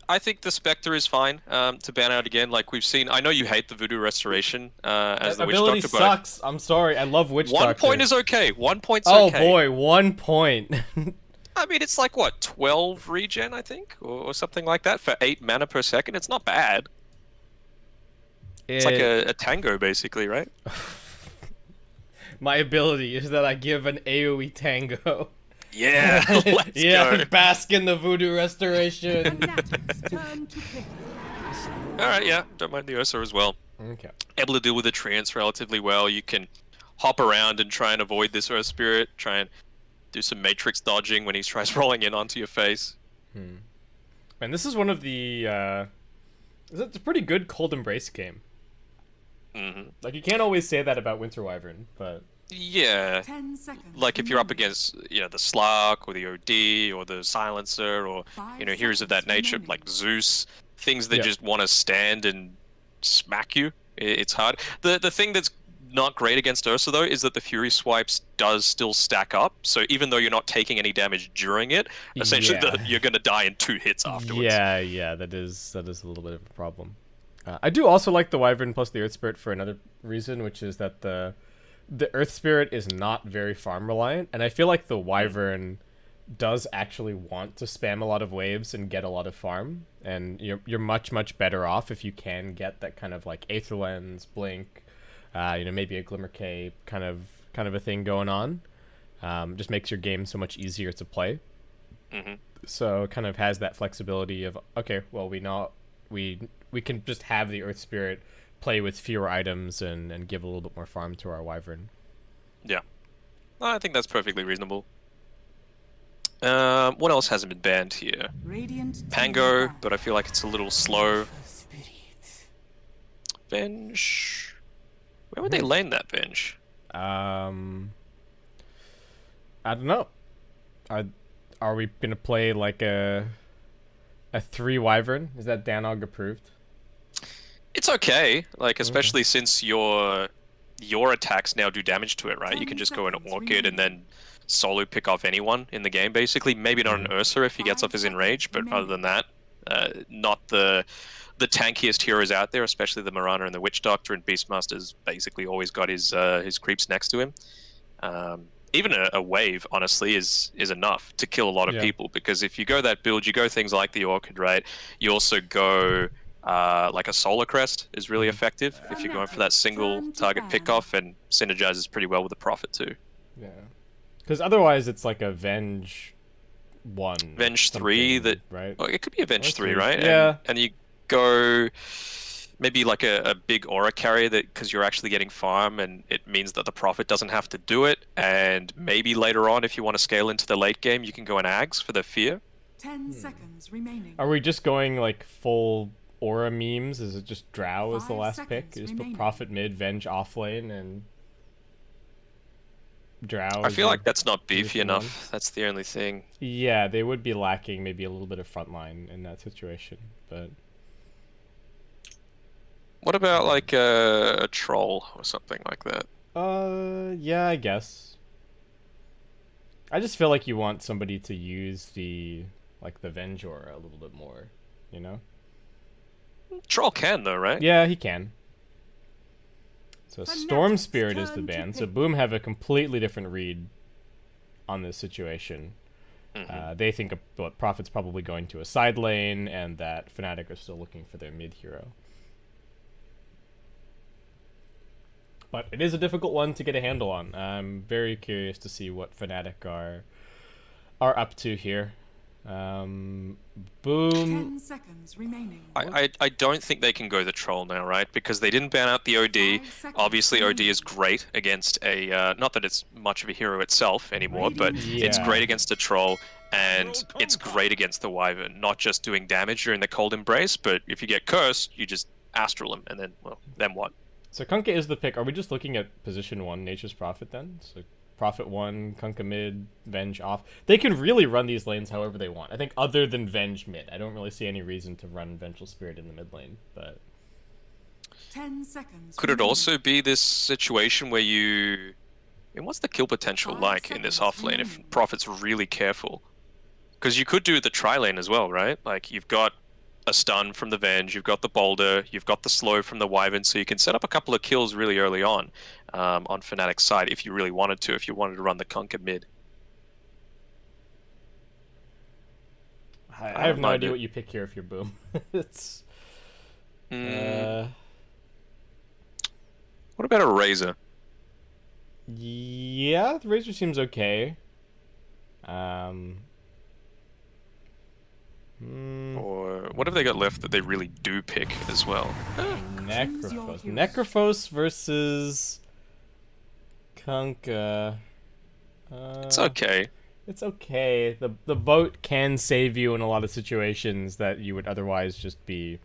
I think the Spectre is fine to ban out again. Like we've seen, I know you hate the Voodoo Restoration as That the Witch ability Doctor, but sucks. I'm sorry. I love Witch 1 point Doctor. is okay. 1 point's Oh okay. boy, 1 point. I mean, it's like what, 12 regen, I think, or something like that for 8 mana per second. It's not bad. It's like It. a tango, basically, right? My ability is that I give an AoE tango. Yeah, let's go. Yeah, bask in the voodoo restoration. Fnatic's turn to pick. All right, yeah, don't mind the Ursa as well. Okay. Able to deal with the treants relatively well. You can hop around and try and avoid this Earth Spirit. Try and do some Matrix dodging when he tries rolling in onto your face. And this is one of the. It's a pretty good Cold Embrace game. Like you can't always say that about Winter Wyvern, but Yeah, 10 seconds. like if you're up remaining. against the Slark or the OD or the Silencer or 5 heroes of that seconds nature remaining. like Zeus, things that Yeah. just want to stand and smack you. It's hard. The thing that's not great against Ursa though is that the Fury Swipes does still stack up. So even though you're not taking any damage during it, essentially Yeah. you're gonna die in 2 hits afterwards. yeah, that is a little bit of a problem. I do also like the Wyvern plus the Earth Spirit for another reason, which is that the Earth Spirit is not very farm reliant, and I feel like the Wyvern does actually want to spam a lot of waves and get a lot of farm, and you're much better off if you can get that kind of like Aether Lens, Blink, maybe a Glimmer Cape kind of a thing going on. Just makes your game so much easier to play. So it kind of has that flexibility of okay, well we can just have the Earth Spirit play with fewer items and give a little bit more farm to our Wyvern. Yeah, I think that's perfectly reasonable. What else hasn't been banned here? Radiant Pango, team but I feel like it's a little slow. Venge. Where would they lane that Venge? I don't know. Are we gonna play like a 3 Wyvern? Is that Danog approved? It's okay, like especially since your attacks now do damage to it, right? You can 10 just go in seconds Orchid and then solo pick off anyone in the game, basically. Maybe not an Ursa if he gets 5 off his seconds enrage, but other remaining. than that, not the tankiest heroes out there, especially the Marana and the Witch Doctor, and Beastmaster's basically always got his creeps next to him. Even a wave, honestly, is enough to kill a lot of Yeah. people, because if you go that build, you go things like the Orchid, right? You also go like a Solar Crest is really effective if you're going for that single target pickoff, and synergizes pretty well with the Prophet too. Yeah. Because otherwise it's like a Venge 1. Venge 3 something, that right? it could be a Venge Or 3, three. right? Yeah. And you go maybe like a big aura carrier that, because you're actually getting farm and it means that the Prophet doesn't have to do it, and maybe later on if you want to scale into the late game you can go an Ags for the fear. 10 seconds remaining. Are we just going like full aura memes? Is it just Drow as the 5 last pick? seconds You just put remaining. Prophet mid, Venge off lane, and Drow. I is feel your like that's not beefy position one? enough. That's the only thing. Yeah, they would be lacking maybe a little bit of frontline in that situation, but What about like a troll or something like that? yeah, I guess. I just feel like you want somebody to use the Venge aura a little bit more, you know? Troll can though, right? Yeah, he can. So Fnatic's Storm Spirit is the turn to ban. So pick. Boom have a completely different read on this situation. They think Prophet's probably going to a side lane, and that Fnatic are still looking for their mid hero. But it is a difficult one to get a handle on. I'm very curious to see what Fnatic are up to here. Boom. 10 seconds remaining. I don't think they can go the troll now, right? Because they didn't ban out the OD. 5 seconds Obviously, OD remaining. is great against a not that it's much of a hero itself anymore, but it's Yeah. great against a troll, and it's great against the Wyvern. Not just doing damage during the Cold Embrace, but if you get cursed, you just astral him, and then then what? So Kunkka is the pick. Are we just looking at position 1, Nature's Prophet then? So Prophet 1, Kunkka mid, Venge off. They can really run these lanes however they want. I think other than Venge mid. I don't really see any reason to run Vengeful Spirit in the mid lane, but 10 seconds. Could it remaining. also be this situation where you... I mean, what's the kill potential 5 like in this seconds off lane if remaining. Prophet's really careful? Because you could do the tri lane as well, right? Like, you've got a stun from the Venge, you've got the Boulder, you've got the slow from the Wyvern, so you can set up a couple of kills really early on Fnatic's side if you really wanted to, if you wanted to run the Conker mid. I have no idea what you pick here if you're Boom. It's... What about a Razor? Yeah, the Razor seems okay. Or what have they got left that they really do pick as well? Necrophos. Necrophos versus Kunkka. It's okay. It's okay. The boat can save you in a lot of situations that you would otherwise just be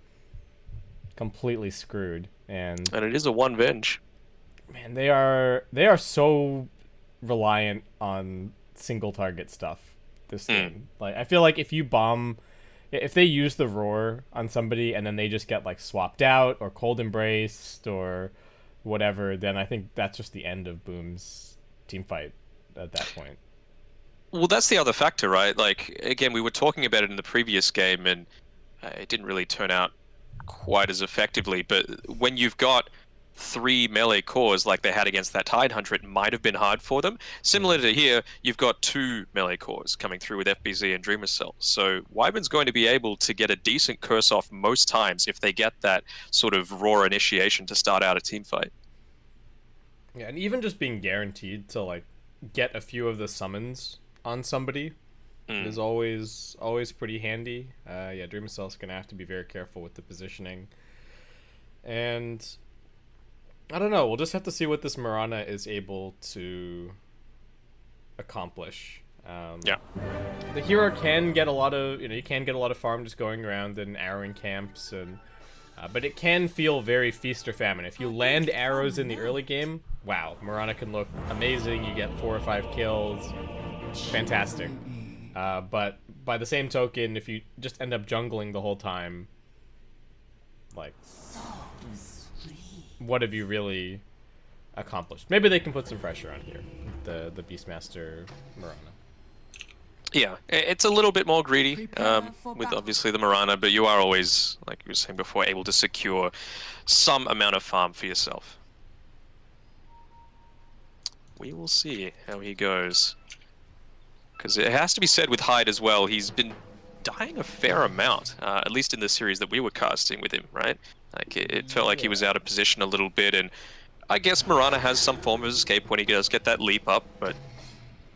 completely screwed. And it is a one Venge. Man, they are so reliant on single target stuff this game. Like, I feel like if they use the roar on somebody and then they just get like swapped out or cold embraced or whatever, then I think that's just the end of Boom's team fight at that point. Well, that's the other factor, right? Like, again, we were talking about it in the previous game and it didn't really turn out quite as effectively, but when you've got 3 melee cores like they had against that Tide Hunter, it might have been hard for them. Similar to here, you've got 2 melee cores coming through with FBZ and Dreamer Cell. So Wyvern's going to be able to get a decent curse off most times if they get that sort of raw initiation to start out a team fight. Yeah, and even just being guaranteed to like get a few of the summons on somebody is always pretty handy. Yeah, Dreamer Cell's gonna have to be very careful with the positioning. And I don't know. We'll just have to see what this Mirana is able to accomplish. Yeah, the hero can get a lot of you can get a lot of farm just going around and arrowing camps, and but it can feel very feast or famine. If you land arrows in the early game, wow, Mirana can look amazing. You get 4 or 5 kills, fantastic. But by the same token, if you just end up jungling the whole time, like, what have you really accomplished? Maybe they can put some pressure on here, the Beastmaster Mirana. Yeah, it's a little bit more greedy with obviously the Mirana, but you are always, like you were saying before, able to secure some amount of farm for yourself. We will see how he goes. Because it has to be said with Hyde as well, he's been dying a fair amount, at least in the series that we were casting with him, right? Like, it felt like he was out of position a little bit, and I guess Mirana has some form of escape when he does get that leap up, but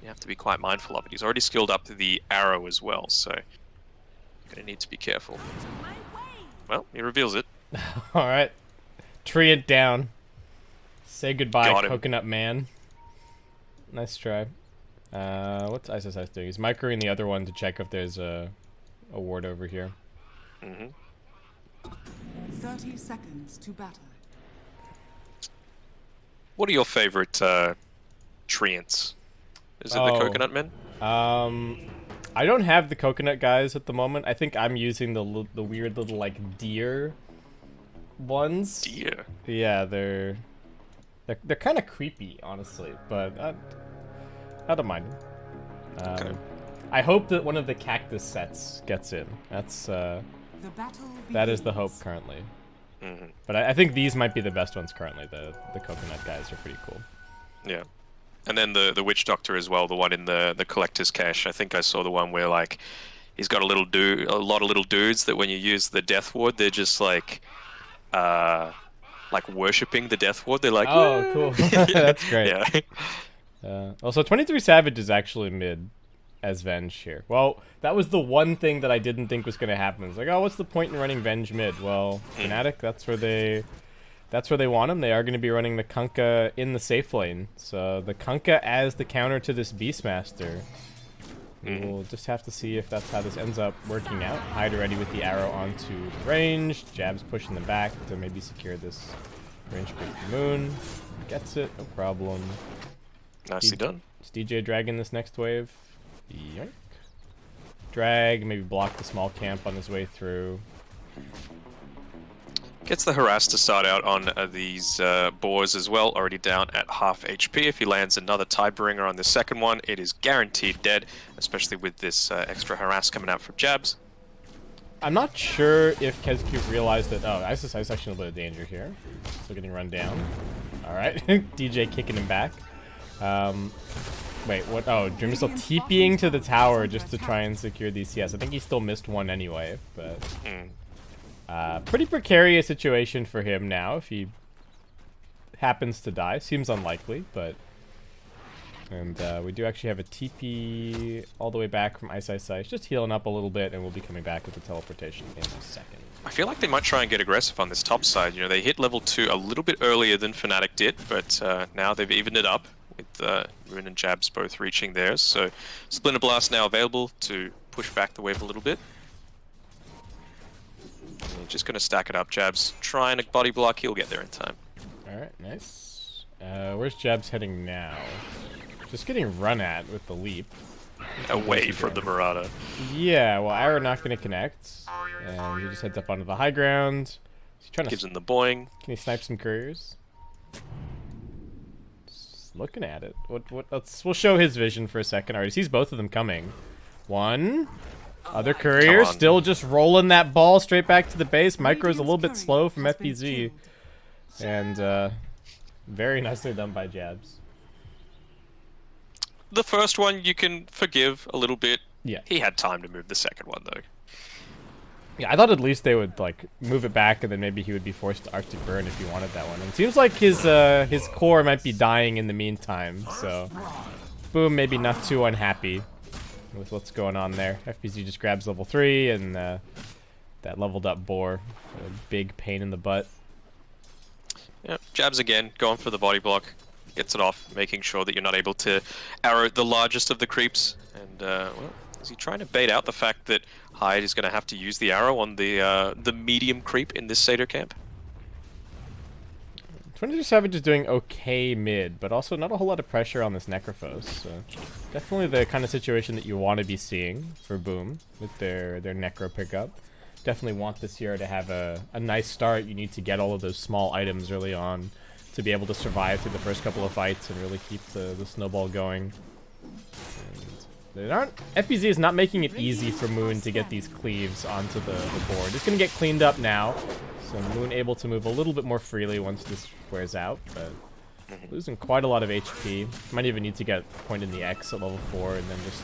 you have to be quite mindful of it. He's already skilled up the arrow as well, so you're going to need to be careful. Well, he reveals it. Alright. Tree it down. Say goodbye, Coconut Man. Nice try. What's ISS doing? He's microing the other one to check if there's a ward over here. 30 seconds to battle. What are your favorite treants? Is it the Coconut Men? I don't have the Coconut guys at the moment. I think I'm using the weird little like deer ones. Deer? Yeah, they're kind of creepy, honestly, but I don't mind them. Okay. I hope that one of the cactus sets gets in. That's that is the hope currently. But I think these might be the best ones currently. The Coconut guys are pretty cool. Yeah. And then the Witch Doctor as well, the one in the Collector's Cache. I think I saw the one where like he's got a lot of little dudes that when you use the Death Ward, they're just like worshipping the Death Ward. They're like, oh, cool. That's great. Yeah. Also, 23 Savage is actually mid as Venge here. Well, that was the one thing that I didn't think was going to happen. It's like, oh, what's the point in running Venge mid? Well, Fnatic, that's where they want him. They are going to be running the Kunkka in the safe lane. So the Kunkka as the counter to this Beastmaster. We'll just have to see if that's how this ends up working out. Hyde already with the arrow onto the range. Jab's pushing them back to maybe secure this range creep for Moon. Gets it, no problem. Nicely done. Is DJ dragging this next wave? Yoink. Drag, maybe block the small camp on his way through. Gets the harass to start out on these boars as well, already down at half HP. If he lands another Tidebringer on the second one, it is guaranteed dead, especially with this extra harass coming out from Jabs. I'm not sure if Kezcube realized that. Oh, Ice actually a little bit of danger here. Still getting run down. All right, DJ kicking him back. Wait, what? Oh, Dream is still TPing to the tower just to try and secure the CS. I think he still missed one anyway, but pretty precarious situation for him now if he happens to die. Seems unlikely, but. And we do actually have a TP all the way back from Ice. Just healing up a little bit, and we'll be coming back with the teleportation in a second. I feel like they might try and get aggressive on this top side. You know, they hit level 2 a little bit earlier than Fnatic did, but now they've evened it up with Moon and Jabs both reaching theirs. So Splinter Blast now available to push back the wave a little bit. And just going to stack it up. Jabs trying to body block. He'll get there in time. All right, nice. Where's Jabs heading now? Just getting run at with the leap. Away from the Marauder. Yeah, well, Arrow not going to connect. And he just heads up onto the high ground. Is he trying Gives to... him the boing. Can he snipe some couriers? Just looking at it. We'll show his vision for a second. Alright, he sees both of them coming. One. Other courier still just rolling that ball straight back to the base. Micro's a little bit slow from FPZ. And very nicely done by Jabs. The first one you can forgive a little bit. Yeah. He had time to move the second one, though. Yeah, I thought at least they would, like, move it back, and then maybe he would be forced to Arctic Burn if he wanted that one. And it seems like his core might be dying in the meantime, so... Boom, maybe not too unhappy with what's going on there. FPZ just grabs level 3, and that leveled up boar. A big pain in the butt. Yeah, Jabs again, going for the body block. Gets it off, making sure that you're not able to arrow the largest of the creeps. And, well, is he trying to bait out the fact that Hyde is going to have to use the arrow on the medium creep in this Seder camp? 22 Savage is doing okay mid, but also not a whole lot of pressure on this Necrophos. So definitely the kind of situation that you want to be seeing for Boom with their Necro pickup. Definitely want this hero to have a nice start. You need to get all of those small items early on to be able to survive through the first couple of fights and really keep the snowball going. FBZ is not making it easy for Moon to get these cleaves onto the board. It's going to get cleaned up now, so Moon able to move a little bit more freely once this wears out, but losing quite a lot of HP. Might even need to get point in the X at level 4 and then just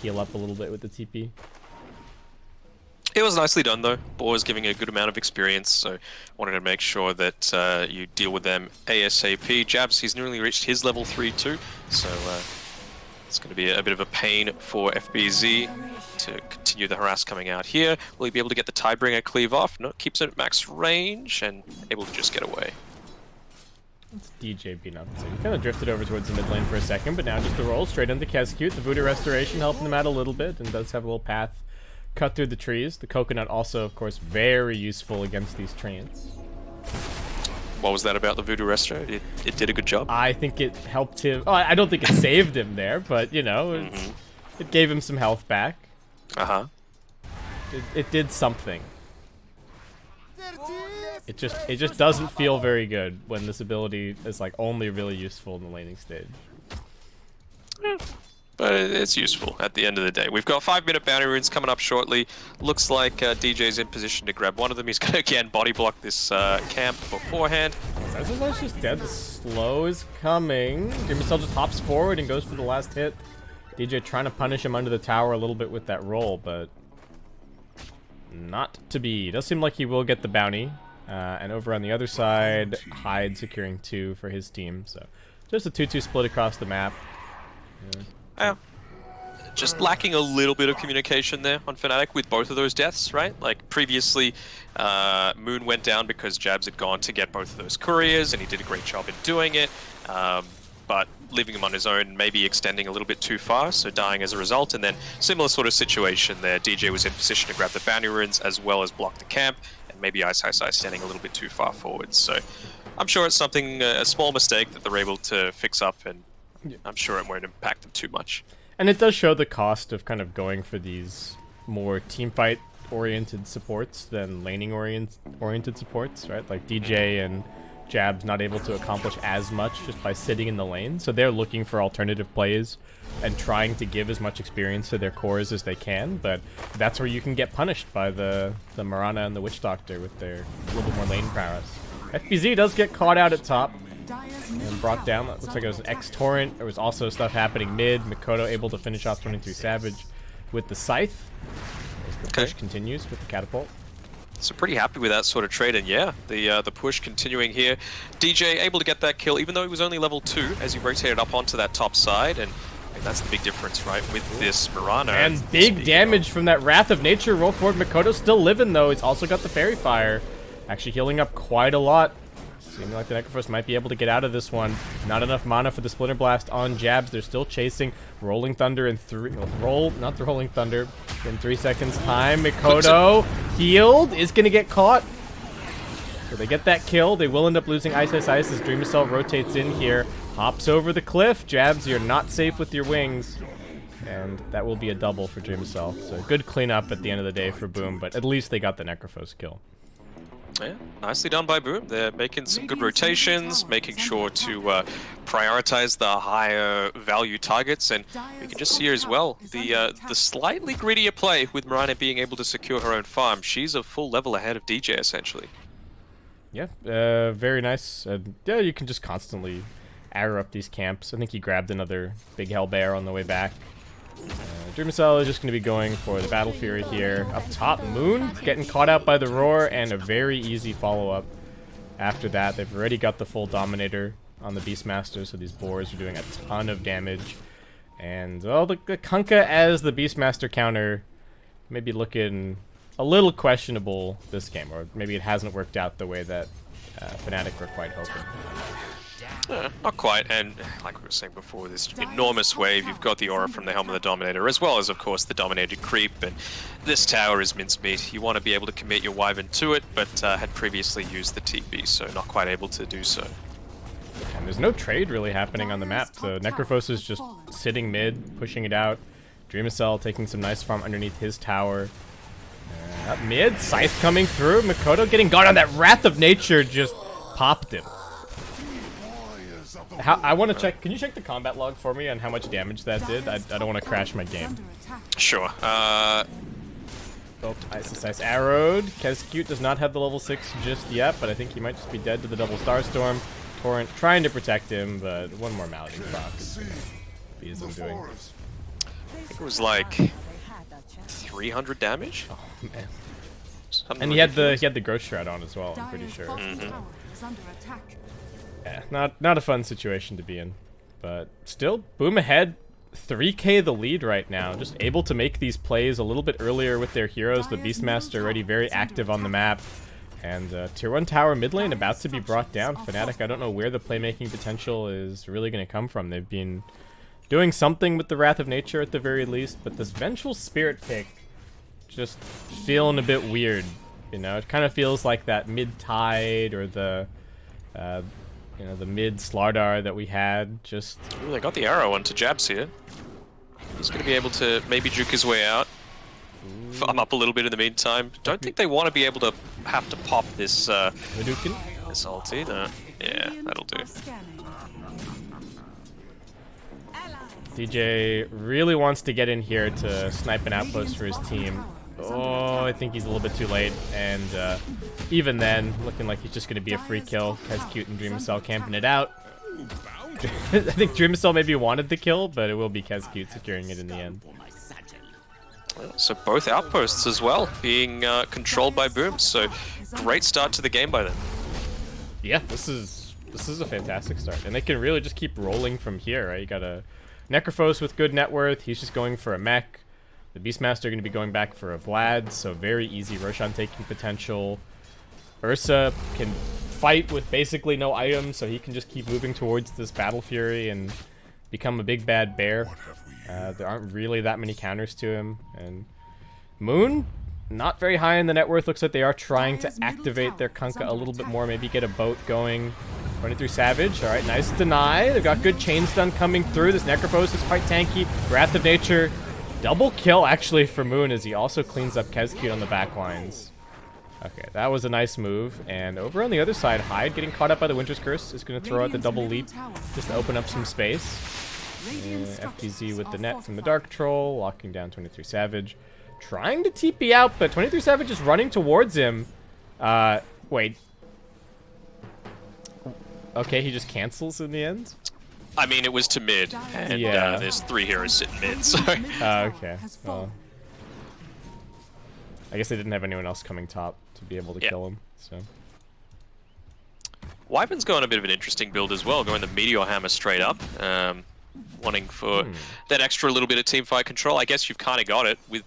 heal up a little bit with the TP. It was nicely done, though. Boar is giving a good amount of experience, so wanted to make sure that you deal with them ASAP. Jabs, he's nearly reached his level 3 too, so it's going to be a bit of a pain for FBZ to continue the harass coming out here. Will he be able to get the Tidebringer cleave off? No, keeps it at max range and able to just get away. It's DJ being up. So he kind of drifted over towards the mid lane for a second, but now just the roll straight into Kezcube. The Voodoo Restoration helping him out a little bit and does have a little path cut through the trees. The coconut also, of course, very useful against these treants. What was that about the Voodoo Resto? It did a good job? I think it helped him. Oh, I don't think it saved him there, but, you know, it gave him some health back. Uh-huh. It did something. It just doesn't feel very good when this ability is, like, only really useful in the laning stage. But it's useful at the end of the day. We've got 5-minute bounty runes coming up shortly. Looks like DJ's in position to grab one of them. He's going to again body block this camp beforehand. That's just dead. The slow is coming. Jimmy just hops forward and goes for the last hit. DJ trying to punish him under the tower a little bit with that roll, but not to be. It does seem like he will get the bounty. And over on the other side, Hyde securing 2 for his team. So just a 2-2 split across the map. Yeah. Just lacking a little bit of communication there on Fnatic with both of those deaths, right? Like previously, Moon went down because Jabs had gone to get both of those couriers, and he did a great job in doing it. But leaving him on his own, maybe extending a little bit too far, so dying as a result. And then similar sort of situation there. DJ was in position to grab the bounty runes as well as block the camp, and maybe Ice standing a little bit too far forward. So I'm sure it's something, a small mistake that they're able to fix up, and I'm sure it won't impact them too much. And it does show the cost of kind of going for these more teamfight-oriented supports than laning-oriented supports, right? Like DJ and Jab's not able to accomplish as much just by sitting in the lane. So they're looking for alternative plays and trying to give as much experience to their cores as they can. But that's where you can get punished by the Mirana and the Witch Doctor with their little bit more lane prowess. FBZ does get caught out at top and brought down. Looks like it was an X-Torrent. There was also stuff happening mid. Mikoto able to finish off 23 Savage with the Scythe. As the push continues with the Catapult. So pretty happy with that sort of trade, and yeah, the push continuing here. DJ able to get that kill, even though he was only level 2, as he rotated up onto that top side, and that's the big difference, right, with this Mirana. And big damage from that Wrath of Nature. Roll forward. Mikoto's still living, though. He's also got the Fairy Fire. Actually healing up quite a lot. Seeming like the Necrophos might be able to get out of this one. Not enough mana for the Splinter Blast on Jabs. They're still chasing. Rolling Thunder in 3... not the Rolling Thunder. In 3 seconds time. Mikoto healed. Is going to get caught. So they get that kill. They will end up losing Ice Ice Ice as Dream Assault rotates in here. Hops over the cliff. Jabs, you're not safe with your wings. And that will be a double for Dream Assault. So good cleanup at the end of the day for Boom. But at least they got the Necrophos kill. Yeah, nicely done by Boom. They're making some good rotations, making sure to prioritize the higher value targets, and we can just see here as well the slightly grittier play with Mirana being able to secure her own farm. She's a full level ahead of DJ essentially. Yeah, very nice. Yeah, you can just constantly aggro up these camps. I think he grabbed another big hell bear on the way back. Dreamcell is just going to be going for the Battle Fury here. Up top, Moon getting caught out by the Roar, and a very easy follow-up after that. They've already got the full Dominator on the Beastmaster, so these boars are doing a ton of damage. And, well, the Kunkka as the Beastmaster counter may be looking a little questionable this game, or maybe it hasn't worked out the way that Fnatic were quite hoping. Not quite, and like we were saying before, this enormous wave, you've got the aura from the Helm of the Dominator, as well as, of course, the Dominator creep, and this tower is mincemeat. You want to be able to commit your Wyvern to it, but had previously used the TP, so not quite able to do so. And there's no trade really happening on the map. The Necrophos is just sitting mid, pushing it out. Dreamcell taking some nice farm underneath his tower. Up mid, Scythe coming through. Mikoto getting got on that Wrath of Nature, just popped him. I want to check. Can you check the combat log for me on how much damage that did? I don't want to crash my game. Sure. Oh, Ice arrowed. Kescute does not have the level 6 just yet, but I think he might just be dead to the double Starstorm. Torrent trying to protect him, but one more Malady proc is him doing. I think it was like 300 damage. Oh man. Something and he had the Growth Shroud on as well, I'm pretty sure. Yeah, not a fun situation to be in. But still, Boom ahead. 3k the lead right now. Just able to make these plays a little bit earlier with their heroes. The Beastmaster already very active on the map. And tier 1 tower mid lane about to be brought down. Fnatic, I don't know where the playmaking potential is really going to come from. They've been doing something with the Wrath of Nature at the very least. But this Vengeful Spirit pick just feeling a bit weird. You know, it kind of feels like that mid-tide or the... you know, the mid Slardar that we had, just... Ooh, they got the arrow onto Jabs here. He's going to be able to maybe juke his way out. Farm up a little bit in the meantime. Don't think they want to be able to have to pop this, this ult either. Yeah, that'll do. DJ really wants to get in here to snipe an outpost for his team. Oh, I think he's a little bit too late, and even then, looking like he's just going to be a free kill. Kescute and Dreamcell camping it out. I think Dreamcell maybe wanted the kill, but it will be Kescute securing it in the end. So both outposts as well being controlled by Boom, so great start to the game by them. Yeah, this is a fantastic start, and they can really just keep rolling from here, right? You got a Necrophos with good net worth, he's just going for a mech. The Beastmaster going to be going back for a Vlad, so very easy Roshan taking potential. Ursa can fight with basically no items, so he can just keep moving towards this Battle Fury and become a big bad bear. There aren't really that many counters to him. And Moon, not very high in the net worth. Looks like they are trying to activate their Kunkka a little bit more, maybe get a boat going. Running through Savage. Alright, nice deny. They've got good chain stun coming through. This Necrophos is quite tanky. Wrath of Nature. Double kill, actually, for Moon as he also cleans up Kescute on the back lines. Okay, that was a nice move. And over on the other side, Hyde getting caught up by the Winter's Curse is going to throw out the double leap just to open up some space. FPZ with the net from the Dark Troll, locking down 23 Savage. Trying to TP out, but 23 Savage is running towards him. Wait. Okay, he just cancels in the end? I mean, it was to mid, and there's 3 heroes sitting mid, so... Okay. Well, I guess they didn't have anyone else coming top to be able to kill him, so... Wyvern's going a bit of an interesting build as well, going the Meteor Hammer straight up. Wanting for that extra little bit of teamfight control. I guess you've kind of got it with,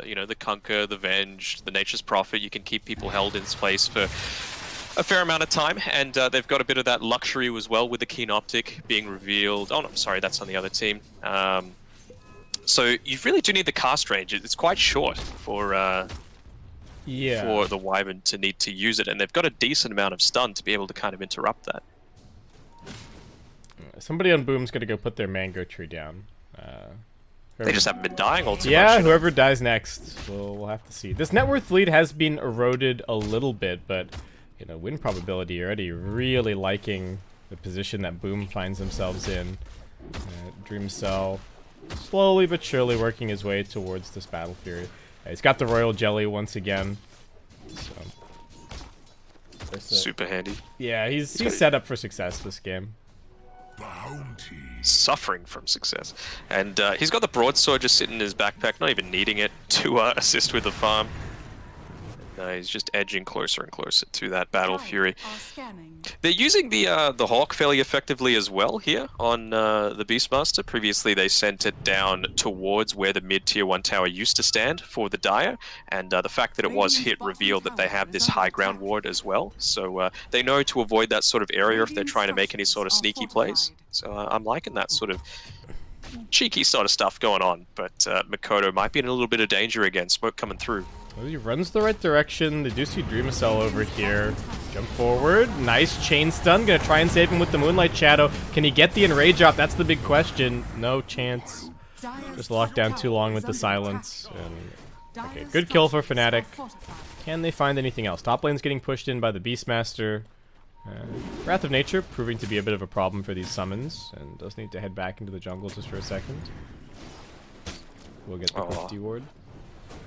you know, the Conquer, the Venge, the Nature's Prophet. You can keep people held in place for a fair amount of time, and they've got a bit of that luxury as well with the Keen Optic being revealed. Oh, no, sorry, that's on the other team. So you really do need the cast range. It's quite short for the Wyvern to need to use it, and they've got a decent amount of stun to be able to kind of interrupt that. Somebody on Boom's gonna go put their mango tree down. They just haven't been dying all too much. Yeah, whoever dies next, we'll have to see. This net worth lead has been eroded a little bit, but you know, win probability already really liking the position that Boom finds themselves in. Dream Cell slowly but surely working his way towards this Battle Fury. He's got the Royal Jelly once again. So. Super handy. Yeah, he's set up for success this game. Suffering from success. And he's got the broadsword just sitting in his backpack, not even needing it to assist with the farm. He's just edging closer and closer to that Battle Fury. They're using the Hawk fairly effectively as well here on the Beastmaster. Previously they sent it down towards where the mid-tier 1 tower used to stand for the Dire, and the fact that it was hit revealed that they have this high ground ward as well. So they know to avoid that sort of area if they're trying to make any sort of sneaky plays. So I'm liking that sort of cheeky sort of stuff going on, but Makoto might be in a little bit of danger again. Smoke coming through. Well, he runs the right direction. They do see Dreamacell over here. Jump forward. Nice chain stun. Gonna try and save him with the Moonlight Shadow. Can he get the enrage off? That's the big question. No chance. Just locked down too long with the silence. Okay, good kill for Fnatic. Can they find anything else? Top lane's getting pushed in by the Beastmaster. Wrath of Nature proving to be a bit of a problem for these summons, and does need to head back into the jungle just for a second. We'll get the 50 ward.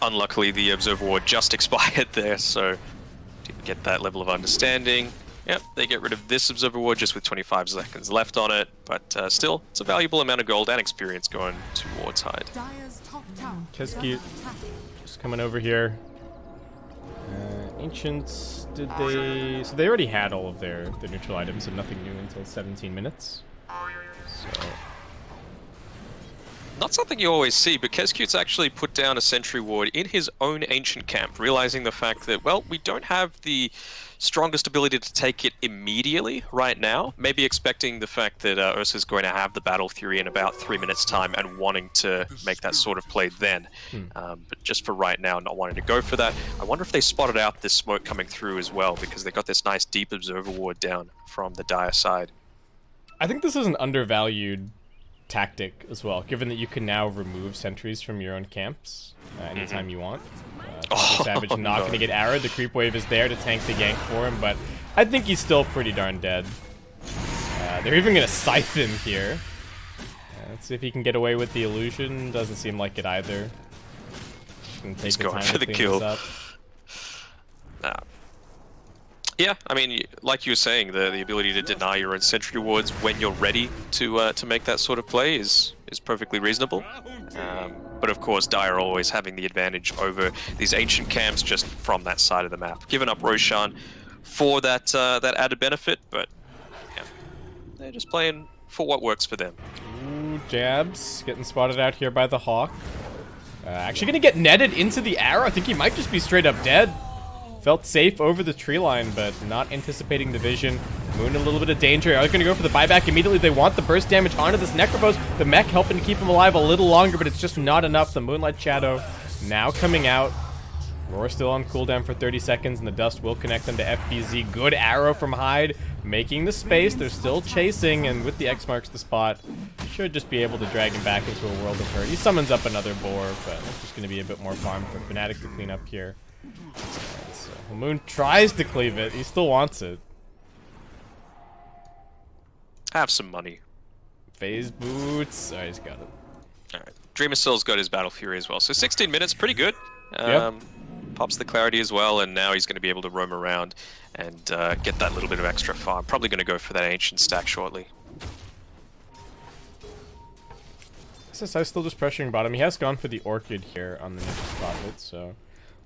Unluckily, the Observer Ward just expired there, so didn't get that level of understanding. Yep, they get rid of this Observer Ward just with 25 seconds left on it, but still, it's a valuable amount of gold and experience going towards Hyde. Keski just coming over here. Ancients, did they... So they already had all of their neutral items, and nothing new until 17 minutes. So... Not something you always see, but Kescute's actually put down a sentry ward in his own ancient camp, realizing the fact that, well, we don't have the strongest ability to take it immediately right now. Maybe expecting the fact that Ursa's going to have the Battle Fury in about 3 minutes' time and wanting to make that sort of play then. But just for right now, not wanting to go for that. I wonder if they spotted out this smoke coming through as well, because they got this nice deep Observer Ward down from the Dire side. I think this is an undervalued tactic as well, given that you can now remove sentries from your own camps anytime you want. Savage not going to get arrowed. The creep wave is there to tank the gank for him, but I think he's still pretty darn dead. They're even going to scythe him here. Let's see if he can get away with the illusion. Doesn't seem like it either. He's going for the kill. Yeah, I mean, like you were saying, the ability to deny your own sentry wards when you're ready to make that sort of play is perfectly reasonable. But of course, Dire always having the advantage over these ancient camps just from that side of the map. Giving up Roshan for that added benefit, but yeah, they're just playing for what works for them. Ooh, jabs getting spotted out here by the Hawk. Actually going to get netted into the arrow. I think he might just be straight up dead. Felt safe over the tree line, but not anticipating the vision. Moon in a little bit of danger. Are they going to go for the buyback immediately? They want the burst damage onto this Necrophos. The mech helping to keep him alive a little longer, but it's just not enough. The Moonlight Shadow now coming out. Roar still on cooldown for 30 seconds, and the dust will connect them to FBZ. Good arrow from Hyde, making the space. They're still chasing, and with the X marks the spot, should just be able to drag him back into a world of hurt. He summons up another boar, but it's just going to be a bit more farm for Fnatic to clean up here. So Moon tries to cleave it. He still wants it. Have some money. Phase boots. Oh, he's got it. Alright. Dreamer Cell's got his Battle Fury as well. So 16 minutes, pretty good. Yep. Pops the Clarity as well, and now he's going to be able to roam around and get that little bit of extra farm. Probably going to go for that Ancient stack shortly. SSI still just pressuring bottom. He has gone for the Orchid here on the next profit, so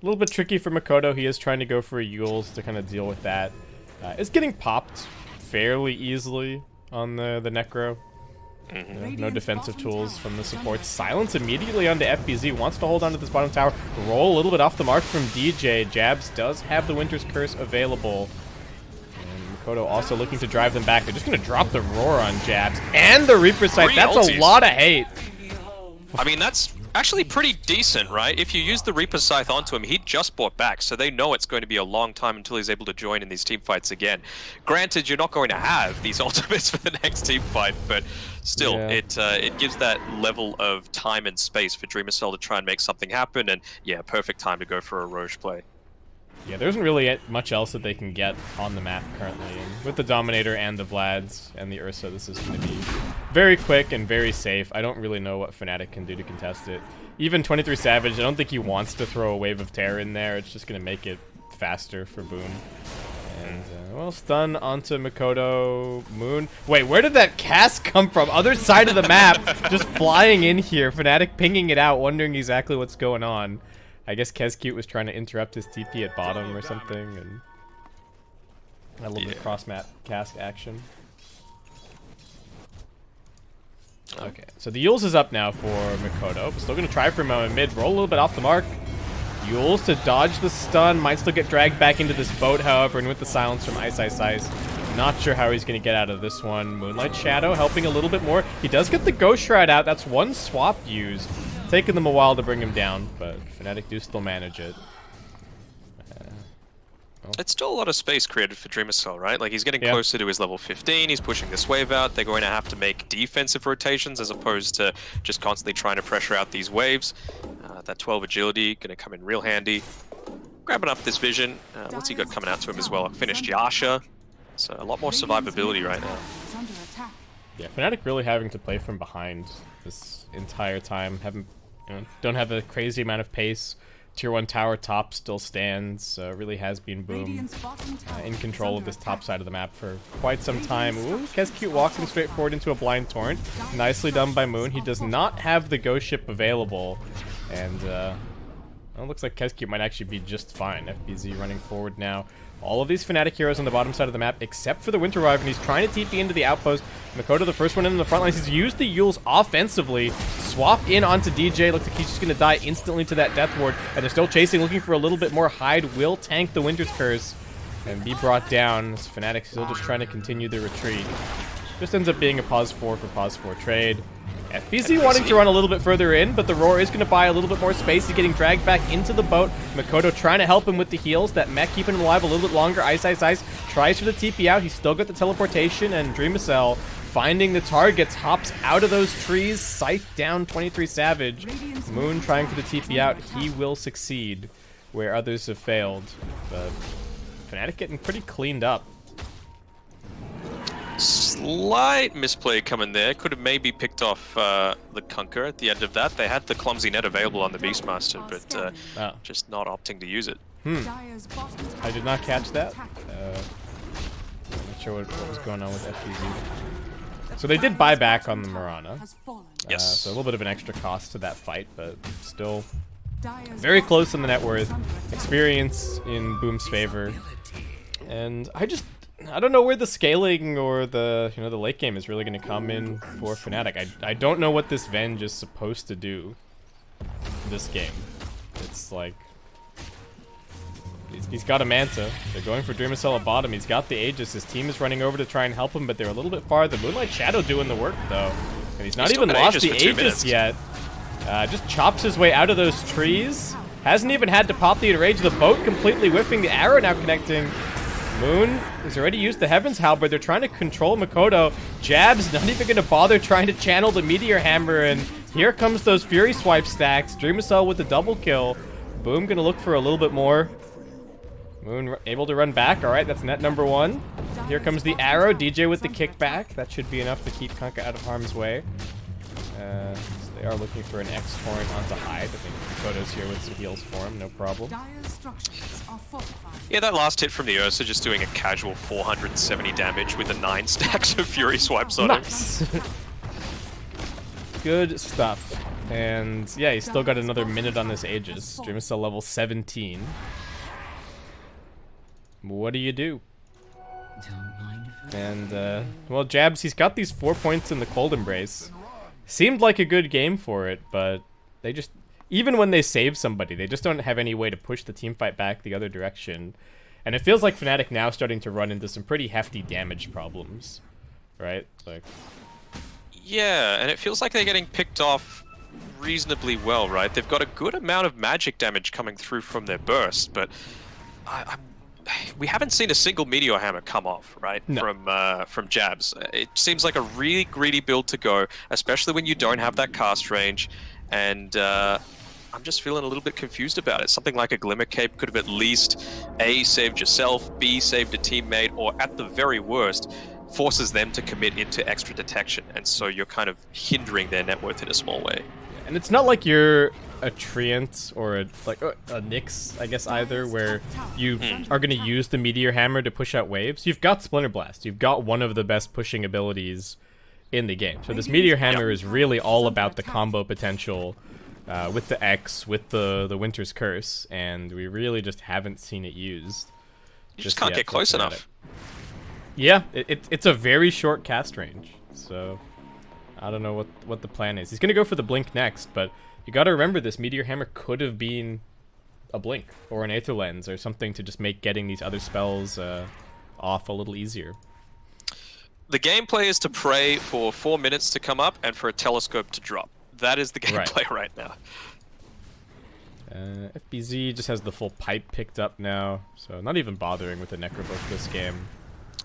a little bit tricky for Makoto. He is trying to go for a Yules to kind of deal with that. It's getting popped fairly easily on the Necro. No defensive tools from the supports. Silence immediately onto FBZ. Wants to hold on to this bottom tower. Roll a little bit off the mark from DJ. Jabs does have the Winter's Curse available. And Makoto also looking to drive them back. They're just going to drop the Roar on Jabs. And the Reaper Sight. That's a lot of hate. I mean, that's actually pretty decent, right? If you use the Reaper Scythe onto him, he just bought back, so they know it's going to be a long time until he's able to join in these team fights again. Granted, you're not going to have these ultimates for the next team fight, but still, it gives that level of time and space for Dreamer Cell to try and make something happen, and yeah, perfect time to go for a Roche play. Yeah, there isn't really much else that they can get on the map currently. And with the Dominator and the Vlads and the Ursa, this is going to be very quick and very safe. I don't really know what Fnatic can do to contest it. Even 23 Savage, I don't think he wants to throw a Wave of Terror in there. It's just going to make it faster for Boom. And, well, stun onto Makoto. Moon. Wait, where did that cast come from? Other side of the map, just flying in here. Fnatic pinging it out, wondering exactly what's going on. I guess Kezcute was trying to interrupt his TP at bottom or something, and a little bit cross-map cast action. Okay, so the Yules is up now for Makoto, but still going to try for him on mid. Roll a little bit off the mark. Yules to dodge the stun, might still get dragged back into this boat, however, and with the silence from Ice Ice Ice, not sure how he's going to get out of this one. Moonlight Shadow helping a little bit more. He does get the Ghost Shroud out. That's one swap used. Taking them a while to bring him down, but Fnatic do still manage it. It's still a lot of space created for Dreamer Cell, right? Like, he's getting closer to his level 15, he's pushing this wave out, they're going to have to make defensive rotations as opposed to just constantly trying to pressure out these waves. That 12 agility, going to come in real handy. Grabbing up this vision. What's he got coming out to him as well? Finished Yasha. So a lot more survivability right now. Yeah, Fnatic really having to play from behind this entire time. Don't have a crazy amount of pace. Tier 1 tower top still stands. Really has been Boom in control of this top side of the map for quite some time. Ooh, Kezcute walking straight forward into a blind torrent. Nicely done by Moon. He does not have the Ghost Ship available. And it looks like Kezcute might actually be just fine. FBZ running forward now. All of these Fnatic heroes on the bottom side of the map, except for the Winter Wyvern. He's trying to TP into the outpost. Makoto, the first one in the front lines. He's used the Yules offensively. Swap in onto DJ. Looks like he's just going to die instantly to that Death Ward. And they're still chasing, looking for a little bit more. Hyde will tank the Winter's Curse and be brought down. As Fnatic still just trying to continue the retreat. Just ends up being a pause 4 for pause 4 trade. FBZ wanting to run a little bit further in, but the Roar is going to buy a little bit more space. He's getting dragged back into the boat. Makoto trying to help him with the heals. That mech keeping him alive a little bit longer. Ice Ice Ice tries for the TP out. He's still got the teleportation, and Dreamacell finding the targets, hops out of those trees, scythe down 23 Savage. Moon trying for the TP out. He will succeed where others have failed, but Fnatic getting pretty cleaned up. Slight misplay coming there. Could have maybe picked off the Conquer at the end of that. They had the Clumsy Net available on the Beastmaster, but just not opting to use it. I did not catch that. Not sure what was going on with FBZ. So they did buy back on the Mirana. Yes. So a little bit of an extra cost to that fight, but still very close on the net worth. Experience in Boom's favor. And I don't know where the scaling or the the late game is really going to come in for Fnatic. I don't know what this Venge is supposed to do this game. It's like he's got a Manta. They're going for Dreamacell at bottom. He's got the Aegis. His team is running over to try and help him, but they're a little bit farther. Moonlight Shadow doing the work though, and he's not even lost the Aegis yet. Just chops his way out of those trees. Hasn't even had to pop the Enrage. The boat completely whiffing. The arrow now connecting. Moon has already used the Heaven's Halberd. They're trying to control Makoto. Jab's not even going to bother trying to channel the Meteor Hammer, and here comes those Fury Swipe stacks. Dreamacell with the double kill. Boom going to look for a little bit more. Moon able to run back. All right, that's net number 1. Here comes the arrow. DJ with the kickback. That should be enough to keep Kunkka out of harm's way. So they are looking for an X torrent onto Hyde. I think Photo's here with some heals for him, no problem. Yeah, that last hit from the Ursa just doing a casual 470 damage with the 9 stacks of Fury swipes on nice. him. Good stuff. And yeah, he's still got another minute on this Aegis. Dreamcell level 17. What do you do? And, well, Jabs, he's got these 4 points in the Cold Embrace. Seemed like a good game for it, but they just... Even when they save somebody, they just don't have any way to push the team fight back the other direction. And it feels like Fnatic now starting to run into some pretty hefty damage problems. Right? Like... Yeah, and it feels like they're getting picked off reasonably well, right? They've got a good amount of magic damage coming through from their burst, but we haven't seen a single Meteor Hammer come off, right? No. From Jabs. It seems like a really greedy build to go, especially when you don't have that cast range, and I'm just feeling a little bit confused about it. Something like a Glimmer Cape could have at least A, saved yourself, B, saved a teammate, or at the very worst, forces them to commit into extra detection, and so you're kind of hindering their net worth in a small way. And it's not like you're a Treant or a Nyx, I guess, either, where you are going to use the Meteor Hammer to push out waves. You've got Splinter Blast. You've got one of the best pushing abilities in the game. So this Meteor Hammer is really all about the combo potential with the X, with the Winter's Curse, and we really just haven't seen it used. You just can't get close enough. Yeah, it's a very short cast range, so I don't know what the plan is. He's going to go for the Blink next, but you got to remember this Meteor Hammer could have been a Blink or an Aether Lens or something to just make getting these other spells off a little easier. The gameplay is to pray for 4 minutes to come up and for a telescope to drop. That is the gameplay right now. FBZ just has the full pipe picked up now, so not even bothering with the Necrobook this game.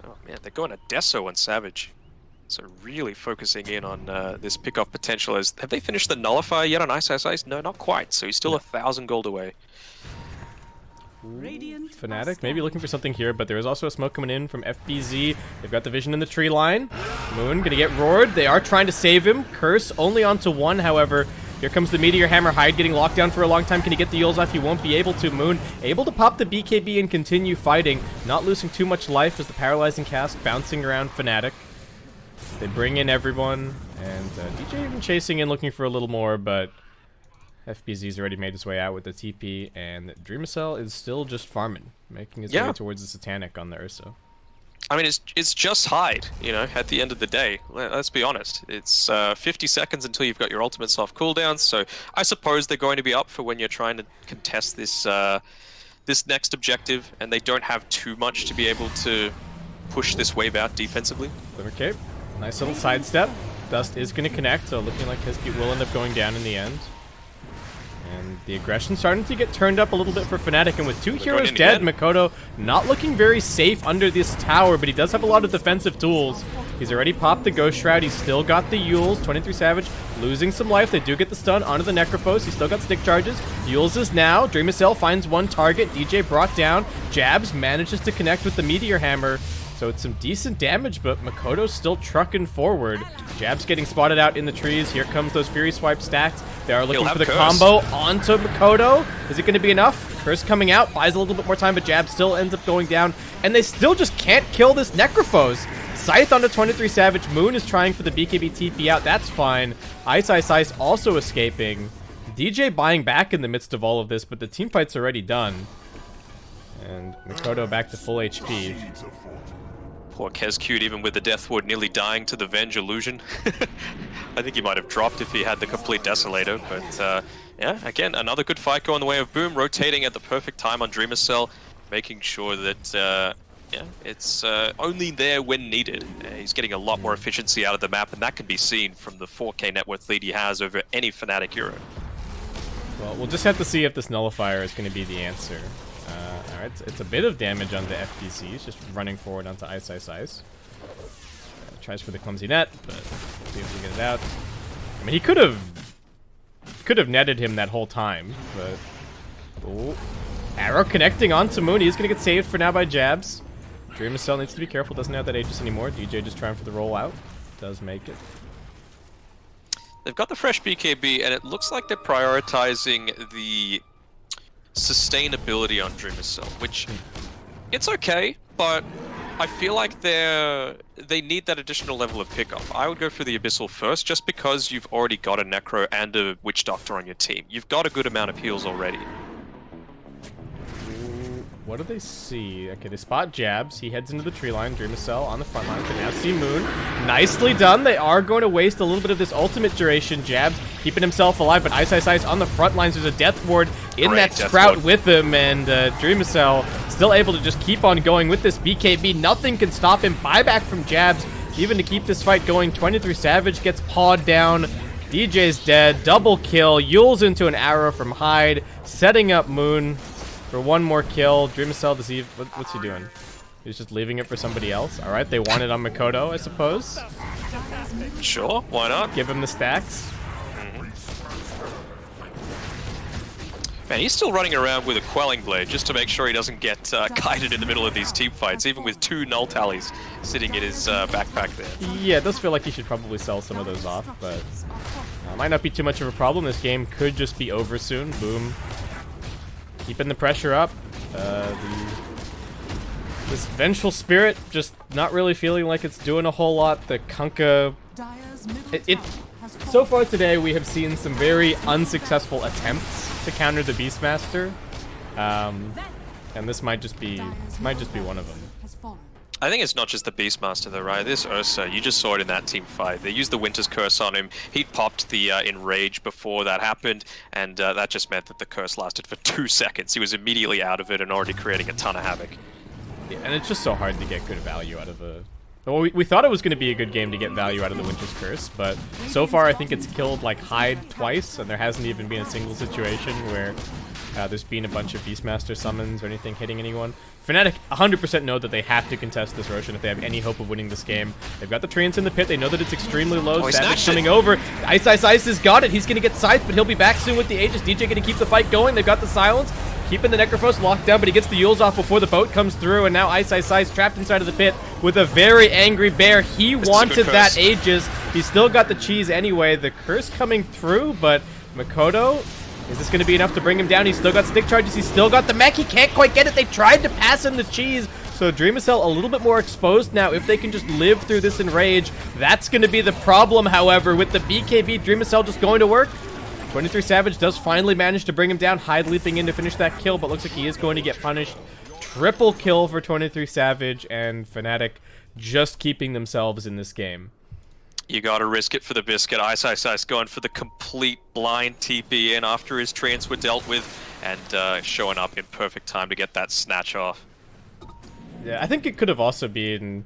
Oh man, they're going to Deso and Savage. So really focusing in on this pick-off potential. Have they finished the Nullifier yet on Ice Ice Ice? No, not quite. So he's still 1,000 gold away. Fnatic maybe looking for something here, but there is also a smoke coming in from FBZ. They've got the vision in the tree line. Moon gonna get roared. They are trying to save him. Curse only onto 1, however. Here comes the Meteor Hammer. Hyde getting locked down for a long time. Can he get the Yules off? He won't be able to. Moon able to pop the BKB and continue fighting. Not losing too much life as the paralyzing cast bouncing around Fnatic. They bring in everyone, and DJ even chasing in looking for a little more, but FBZ's already made his way out with the TP, and Dreamcell is still just farming, making his way towards the Satanic on the Ursa. I mean, it's just Hyde, you know, at the end of the day. Let's be honest. It's 50 seconds until you've got your ultimates off cooldown, so I suppose they're going to be up for when you're trying to contest this this next objective, and they don't have too much to be able to push this wave out defensively. Glimmer Cape. Nice little sidestep. Dust is going to connect, so looking like Heskey will end up going down in the end. And the aggression starting to get turned up a little bit for Fnatic, and with 2 heroes dead, Mikoto not looking very safe under this tower, but he does have a lot of defensive tools. He's already popped the Ghost Shroud, he's still got the Yules, 23 Savage losing some life. They do get the stun onto the Necrophos, he's still got stick charges. Yules is now, Dreamcell finds 1 target, DJ brought down, Jabs manages to connect with the Meteor Hammer. So it's some decent damage, but Makoto's still trucking forward. Jab's getting spotted out in the trees. Here comes those Fury Swipe stacks. They are looking for the combo onto Makoto. Is it going to be enough? Curse coming out, buys a little bit more time, but Jab still ends up going down. And they still just can't kill this Necrophos. Scythe onto 23 Savage. Moon is trying for the BKB TP out. That's fine. Ice Ice Ice also escaping. DJ buying back in the midst of all of this, but the team fight's already done. And Makoto back to full HP. Poor Kescute, even with the Death Ward nearly dying to the Venge illusion. I think he might have dropped if he had the complete Desolator, but yeah, again, another good fight going the way of Boom, rotating at the perfect time on Dreamcell, making sure that yeah, it's only there when needed. He's getting a lot more efficiency out of the map, and that can be seen from the 4K net worth lead he has over any Fnatic hero. Well, we'll just have to see if this Nullifier is going to be the answer. Alright, it's a bit of damage on the FPC. He's just running forward onto Ice Ice Ice. Tries for the clumsy net, but be able to get it out. I mean, he could have netted him that whole time, but Arrow connecting onto Moon. He's going to get saved for now by Jabs. Dream Cell needs to be careful. Doesn't have that Aegis anymore. DJ just trying for the rollout. Does make it. They've got the fresh BKB, and it looks like they're prioritizing the sustainability on Dreamer Cell, which it's okay, but I feel like they need that additional level of pickup. I would go for the Abyssal first, just because you've already got a Necro and a Witch Doctor on your team. You've got a good amount of heals already. What do they see? Okay, they spot Jabs. He heads into the tree line. Dream Cell on the front line. They now see Moon. Nicely done. They are going to waste a little bit of this ultimate duration. Jabs keeping himself alive, but Ice on the front lines. There's a Death Ward in that Sprout with him, and Dream Cell still able to just keep on going with this BKB. Nothing can stop him. Buyback from Jabs, even to keep this fight going. 23 Savage gets pawed down. DJ's dead. Double kill. Yules into an arrow from Hyde, setting up Moon for one more kill. Dream Cell, does he, what's he doing? He's just leaving it for somebody else. All right, they want it on Makoto, I suppose. Sure, why not? Give him the stacks. Man, he's still running around with a Quelling Blade just to make sure he doesn't get kited in the middle of these team fights, even with 2 null tallies sitting in his backpack there. Yeah, it does feel like he should probably sell some of those off, but might not be too much of a problem. This game could just be over soon. Boom. Keeping the pressure up. This Vengeful Spirit just not really feeling like it's doing a whole lot. The Kunkka... So far today, we have seen some very unsuccessful attempts to counter the Beastmaster. And this might just be one of them. I think it's not just the Beastmaster though, right? This Ursa, you just saw it in that team fight. They used the Winter's Curse on him. He popped the Enrage before that happened, and that just meant that the curse lasted for 2 seconds. He was immediately out of it and already creating a ton of havoc. Yeah, and it's just so hard to get good value out of the... Well, we thought it was going to be a good game to get value out of the Winter's Curse, but so far I think it's killed like Hyde twice, and there hasn't even been a single situation where there's been a bunch of Beastmaster summons or anything hitting anyone. Fnatic 100% know that they have to contest this Roshan if they have any hope of winning this game. They've got the Treants in the pit. They know that it's extremely low. Savage coming over. Ice has got it. He's going to get scythed, but he'll be back soon with the Aegis. DJ going to keep the fight going. They've got the silence. Keeping the Necrophos locked down, but he gets the Yules off before the boat comes through, and now Ice trapped inside of the pit with a very angry bear. He wanted that Aegis. He's still got the cheese anyway. The curse coming through, but Makoto... Is this going to be enough to bring him down? He's still got stick charges. He's still got the mech. He can't quite get it. They tried to pass him the cheese. So Dream Cell a little bit more exposed now. If they can just live through this Enrage, that's going to be the problem, however. With the BKB, Dream Cell just going to work. 23 Savage does finally manage to bring him down. Hyde leaping in to finish that kill, but looks like he is going to get punished. Triple kill for 23 Savage, and Fnatic just keeping themselves in this game. You gotta risk it for the biscuit. Ice going for the complete blind TP in after his treants were dealt with, and showing up in perfect time to get that snatch off. Yeah, I think it could have also been...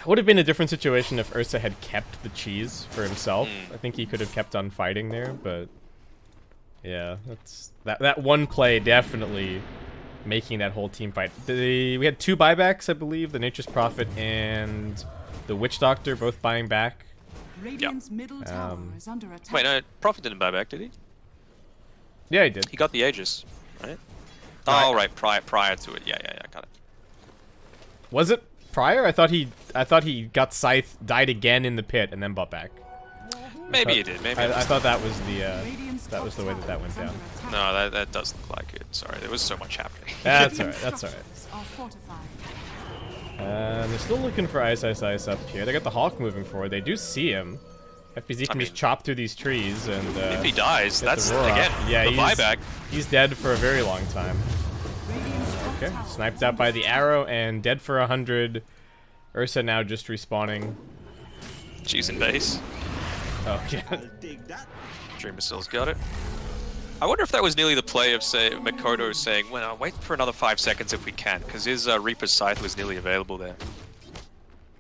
Would have been a different situation if Ursa had kept the cheese for himself. I think he could have kept on fighting there, but... Yeah, that one play definitely making that whole team fight. We had 2 buybacks, I believe. The Nature's Prophet and the Witch Doctor both buying back. Radiant's middle tower is under attack. Wait, no, Prophet didn't buy back, did he? Yeah, he did. He got the Aegis, right? Oh, right, prior to it. Yeah, got it. Was it prior? I thought he got Scythe, died again in the pit, and then bought back. Maybe he did. Maybe I thought that was the way that went down. No, that does look like it. Sorry, there was so much happening. That's alright. That's alright. They're still looking for Ice up here. They got the Hawk moving forward. They do see him. FPZ can just chop through these trees, and if he dies, that's again the buyback. He's dead for a very long time. Okay, sniped out by the arrow and dead for 100. Ursa now just respawning. Cheese and base. Oh yeah. Dreamer Cell's got it. I wonder if that was nearly the play of, say, Makoto saying, well, wait for another 5 seconds if we can, because his Reaper's Scythe was nearly available there.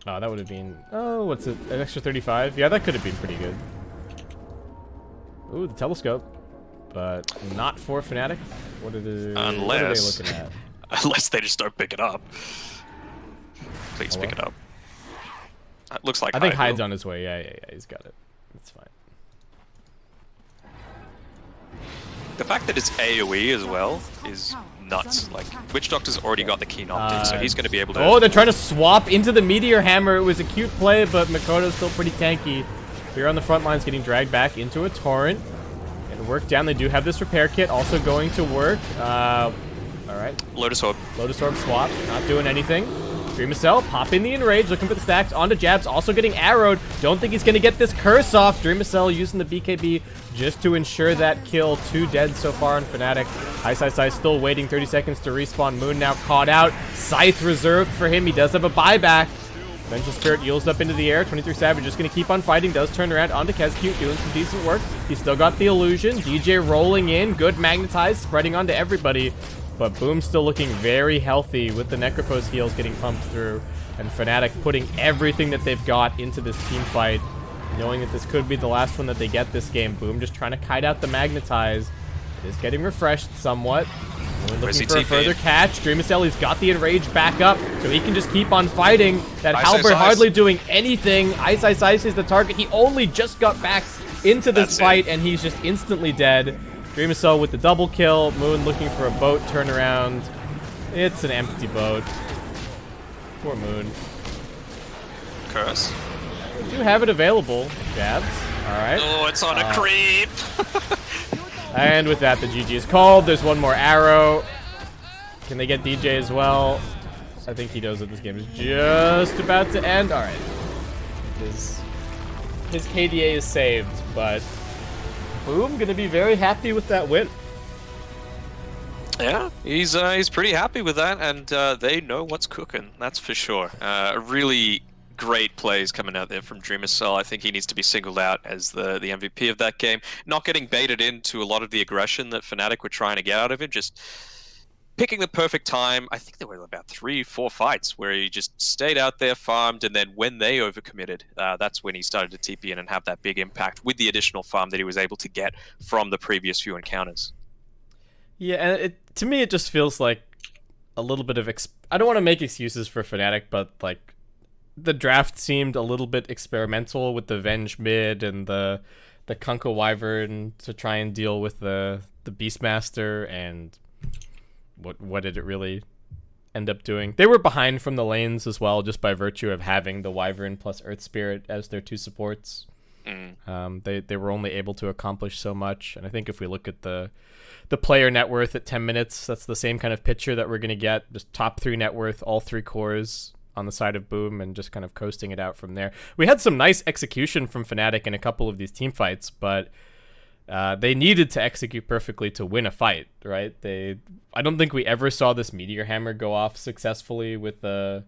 Oh, that would have been... Oh, what's it? An extra 35? Yeah, that could have been pretty good. Ooh, the telescope. But not for Fnatic. What are they looking at? Unless they just don't pick it up. Please pick it up. It looks like I think Hyde's on his way. Yeah, he's got it. That's fine. The fact that it's AoE as well is nuts. Like, Witch Doctor's already got the keen optic, so he's going to be able to... Oh, they're trying to swap into the Meteor Hammer. It was a cute play, but Makoto's still pretty tanky. Here on the front lines, getting dragged back into a Torrent. And work down. They do have this repair kit also going to work. All right. Lotus Orb. Lotus Orb swap. Not doing anything. Dreamacell popping the Enrage, looking for the stacks onto Jabs, also getting arrowed. Don't think he's going to get this curse off. Dreamacell using the BKB just to ensure that kill. 2 dead so far on Fnatic. Ice still waiting, 30 seconds to respawn. Moon now caught out. Scythe reserved for him. He does have a buyback. Vengeful Spirit yields up into the air. 23 Savage just going to keep on fighting. Does turn around onto Kezcute, doing some decent work. He's still got the illusion. DJ rolling in. Good magnetize, spreading onto everybody. But Boom still looking very healthy with the Necrophos heals getting pumped through. And Fnatic putting everything that they've got into this team fight, knowing that this could be the last one that they get this game. Boom just trying to kite out the magnetize. It is getting refreshed somewhat. Looking for a further catch. Dreamacell, he's got the Enrage back up, so he can just keep on fighting. That Halberd hardly doing anything. Ice is the target. He only just got back into this fight, and he's just instantly dead. Dreamacell with the double kill. Moon looking for a boat turnaround. It's an empty boat. Poor Moon. Curse. We do have it available. Jabs. Alright. Oh, it's on a creep. And with that, the GG is called. There's one more arrow. Can they get DJ as well? I think he knows that this game is just about to end. Alright. His KDA is saved, but Boom gonna be very happy with that win. Yeah, he's pretty happy with that, and they know what's cooking. That's for sure. Really great plays coming out there from Dreamacell. I think he needs to be singled out as the MVP of that game. Not getting baited into a lot of the aggression that Fnatic were trying to get out of him. Just picking the perfect time. I think there were about 3-4 fights where he just stayed out there, farmed, and then when they overcommitted, that's when he started to TP in and have that big impact with the additional farm that he was able to get from the previous few encounters. Yeah, and to me it just feels like a little bit of... I don't want to make excuses for Fnatic, but like the draft seemed a little bit experimental with the Venge mid and the Kunkka Wyvern to try and deal with the Beastmaster, and what did it really end up doing? They were behind from the lanes as well, just by virtue of having the Wyvern plus Earth Spirit as their 2 supports. They were only able to accomplish so much, and I think if we look at the player net worth at 10 minutes, that's the same kind of picture that we're going to get. Just top 3 net worth, all 3 cores on the side of Boom, and just kind of coasting it out from there. We had some nice execution from Fnatic in a couple of these team fights, but they needed to execute perfectly to win a fight, right? I don't think we ever saw this Meteor Hammer go off successfully with a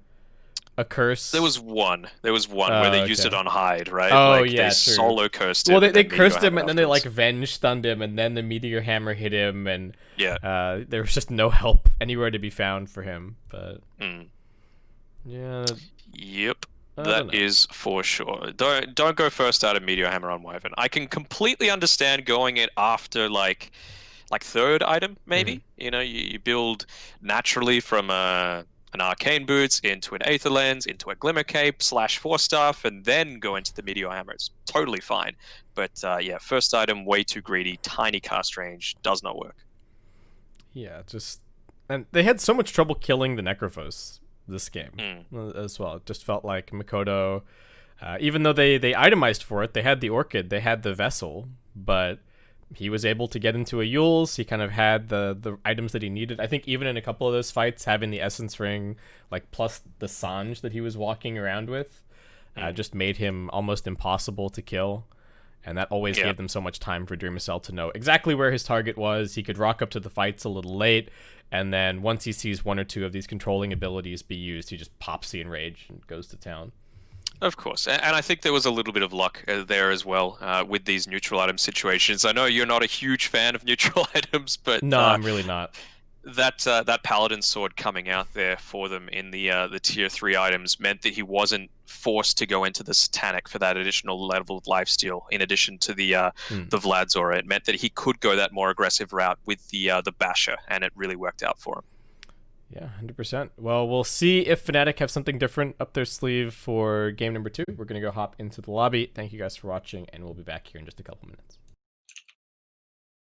curse. There was one where they used it on Hyde, right? Oh, like, yeah, they true. solo cursed him. Well, they cursed him, and then they like Venge stunned him, and then the Meteor Hammer hit him, and there was just no help anywhere to be found for him. But yeah, yep, that is for sure. Don't go first out of Meteor Hammer on Wyvern. I can completely understand going it after like third item maybe. You know, you build naturally from an Arcane Boots into an Aether Lens, into a Glimmer Cape / 4-staff, and then go into the Meteor Hammer. It's totally fine. But yeah, first item, way too greedy, tiny cast range, does not work. Yeah, and they had so much trouble killing the Necrophos this game as well. It just felt like Makoto, even though they itemized for it, they had the Orchid, they had the Vessel, but he was able to get into a Yules. He kind of had the items that he needed. I think even in a couple of those fights, having the Essence Ring, like plus the Sange that he was walking around with, just made him almost impossible to kill. And that always gave them so much time for Dreamacell to know exactly where his target was. He could rock up to the fights a little late, and then once he sees 1 or 2 of these controlling abilities be used, he just pops the Enrage and goes to town. Of course, and I think there was a little bit of luck there as well with these neutral item situations. I know you're not a huge fan of neutral items, but no, I'm really not. That Paladin sword coming out there for them in the tier 3 items meant that he wasn't forced to go into the Satanic for that additional level of lifesteal. In addition to the Vlad's aura, it meant that he could go that more aggressive route with the Basher, and it really worked out for him. Yeah, 100%. Well, we'll see if Fnatic have something different up their sleeve for game number 2. We're going to go hop into the lobby. Thank you guys for watching, and we'll be back here in just a couple minutes.